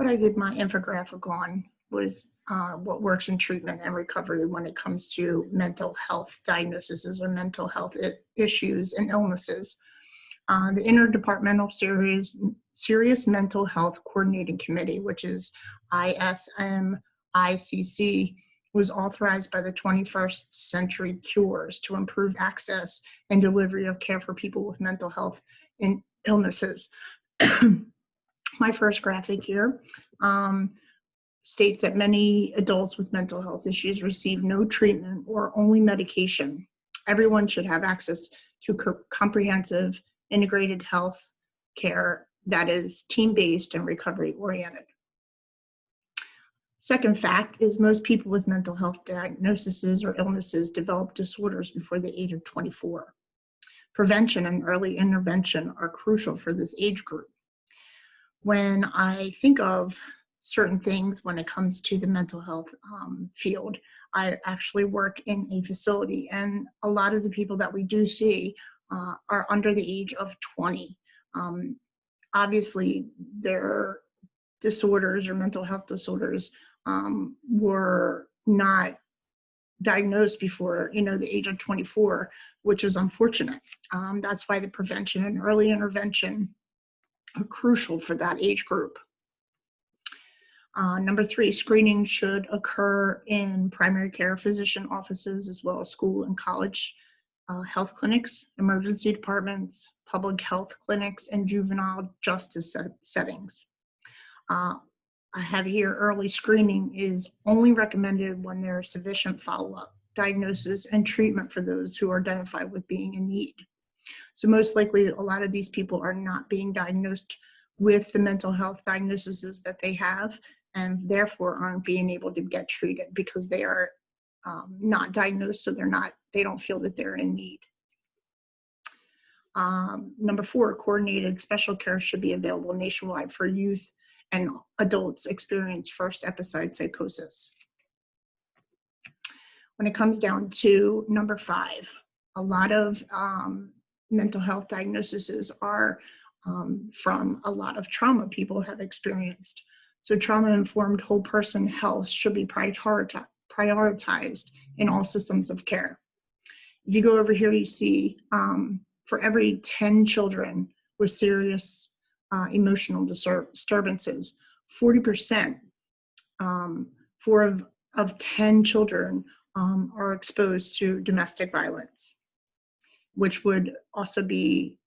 What I did my infographic on was what works in treatment and recovery when it comes to mental health diagnoses or mental health issues and illnesses. The Interdepartmental Serious Mental Health Coordinating Committee, which is ISMICC, was authorized by the 21st Century Cures to improve access and delivery of care for people with mental health and illnesses. My first graphic here states that many adults with mental health issues receive no treatment or only medication. Everyone should have access to comprehensive integrated health care that is team-based and recovery-oriented. Second fact is most people with mental health diagnoses or illnesses develop disorders before the age of 24. Prevention and early intervention are crucial for this age group. When I think of certain things when it comes to the mental health field, I actually work in a facility, and a lot of the people that we do see are under the age of 20. Obviously, their disorders or mental health disorders were not diagnosed before, the age of 24, which is unfortunate. That's why the prevention and early intervention are crucial for that age group. Number 3, screening should occur in primary care physician offices as well as school and college health clinics, emergency departments, public health clinics, and juvenile justice settings. I have here early screening is only recommended when there is sufficient follow-up, diagnosis, and treatment for those who are identified with being in need. So most likely, a lot of these people are not being diagnosed with the mental health diagnoses that they have, and therefore aren't being able to get treated because they are not diagnosed, so they don't feel that they're in need. Number 4, coordinated special care should be available nationwide for youth and adults experience first episode psychosis. When it comes down to number 5, a lot of mental health diagnoses are from a lot of trauma people have experienced. So trauma-informed whole person health should be prioritized in all systems of care. If you go over here, you see for every 10 children with serious emotional disturbances, 40% of 10 children are exposed to domestic violence, which would also be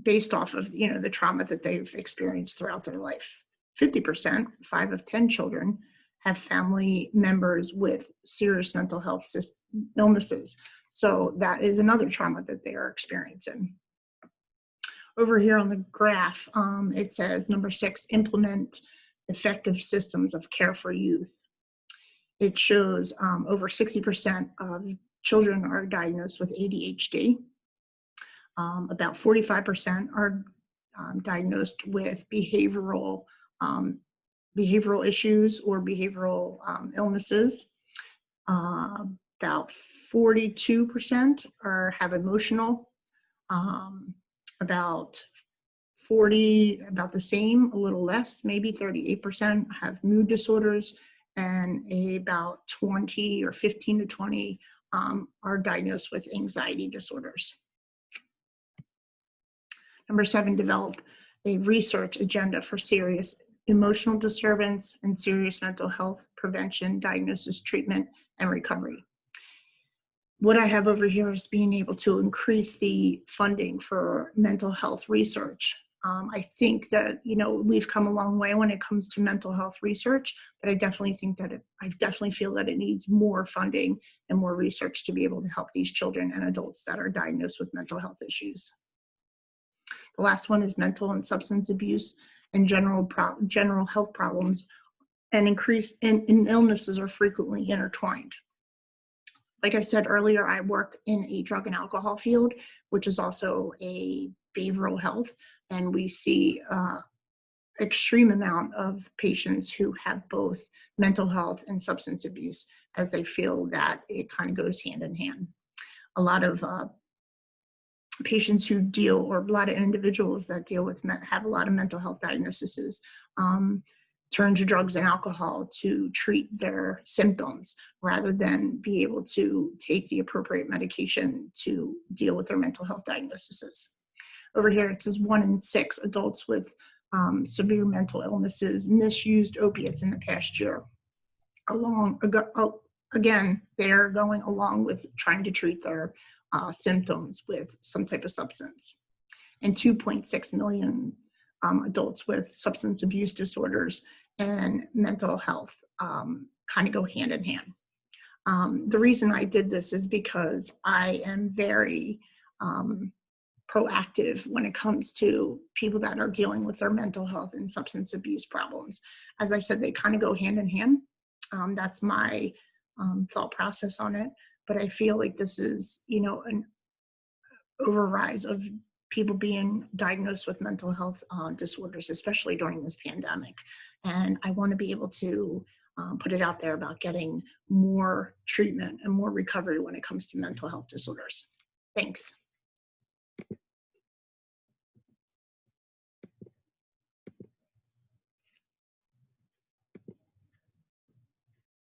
based off of the trauma that they've experienced throughout their life. 50%, 5 of 10 children, have family members with serious mental health illnesses. So that is another trauma that they are experiencing. Over here on the graph, it says number 6, implement effective systems of care for youth. It shows over 60% of children are diagnosed with ADHD. About 45% are diagnosed with behavioral issues or behavioral illnesses. About 42% have emotional. About the same, a little less, maybe 38% have mood disorders, and about 20 or 15 to 20 are diagnosed with anxiety disorders. Number 7, develop a research agenda for serious emotional disturbance and serious mental health prevention, diagnosis, treatment, and recovery. What I have over here is being able to increase the funding for mental health research. I think that, we've come a long way when it comes to mental health research, but I definitely think that I definitely feel that it needs more funding and more research to be able to help these children and adults that are diagnosed with mental health issues. The last one is mental and substance abuse and general health problems and illnesses are frequently intertwined. Like I said earlier, I work in a drug and alcohol field, which is also a behavioral health, and we see extreme amount of patients who have both mental health and substance abuse, as they feel that it kind of goes hand in hand. A lot of patients who deal, or a lot of individuals that deal with, have a lot of mental health diagnoses, turn to drugs and alcohol to treat their symptoms rather than be able to take the appropriate medication to deal with their mental health diagnoses. Over here it says 1 in 6 adults with severe mental illnesses misused opiates in the past year. Again, they're going along with trying to treat their symptoms with some type of substance. And 2.6 million adults with substance abuse disorders and mental health kind of go hand in hand. The reason I did this is because I am very proactive when it comes to people that are dealing with their mental health and substance abuse problems. As I said, they kind of go hand in hand. That's my thought process on it. But I feel like this is, an overrise of people being diagnosed with mental health disorders, especially during this pandemic. And I want to be able to put it out there about getting more treatment and more recovery when it comes to mental health disorders. Thanks.